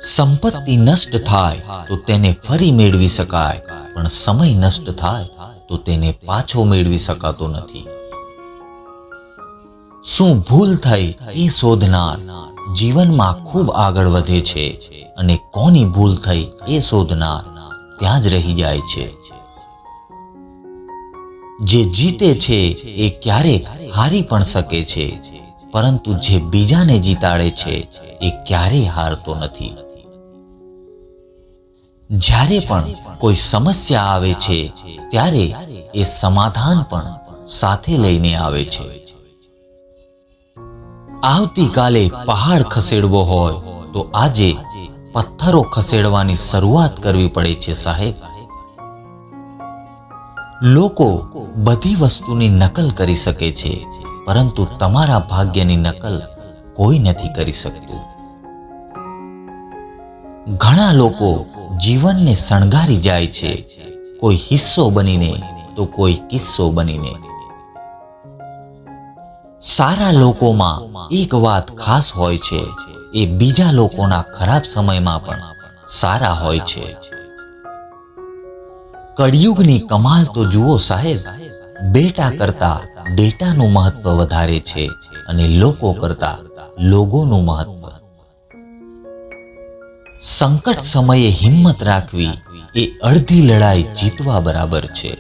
સંપત્તિ નષ્ટ થાય તો તેને ફરી મેળવી શકાય, પણ સમય નષ્ટ થાય તો તેને પાછો મેળવી શકાતો નથી. શું ભૂલ થઈ એ શોધનાર જીવનમાં ખૂબ આગળ વધે છે, અને કોની ભૂલ થઈ એ શોધનાર ત્યાં જ રહી જાય છે. જે જીતે છે એ ક્યારેક હારી પણ શકે છે, પરંતુ જે બીજાને જીતાડે છે એ ક્યારેય હારતો નથી. જ્યારે પણ કોઈ સમસ્યા આવે છે ત્યારે એ સમાધાન પણ સાથે લઈને આવે છે. આવતીકાલે પહાડ ખસેડવો હોય તો આજે પથ્થરો ખસેડવાની શરૂઆત કરવી પડે છે સાહેબ. લોકો બધી વસ્તુની નકલ કરી શકે છે, પરંતુ તમારા ભાગ્યની નકલ કોઈ નથી કરી શકતું. ઘણા લોકો જીવનને શણગારી જાય છે, કોઈ હિસ્સો બનીને તો કોઈ કિસ્સો બનીને. સારા લોકોમાં એક વાત ખાસ હોય છે, એ બીજા લોકોના ખરાબ સમયમાં પણ સારા હોય છે. કળિયુગની કમાલ તો જુઓ સાહેબ, બેટા કરતા બેટાનું મહત્વ વધારે છે અને લોકો કરતા લોગોનું મહત્વ. સંકટ સમયે હિંમત રાખવી એ અડધી લડાઈ જીતવા બરાબર છે.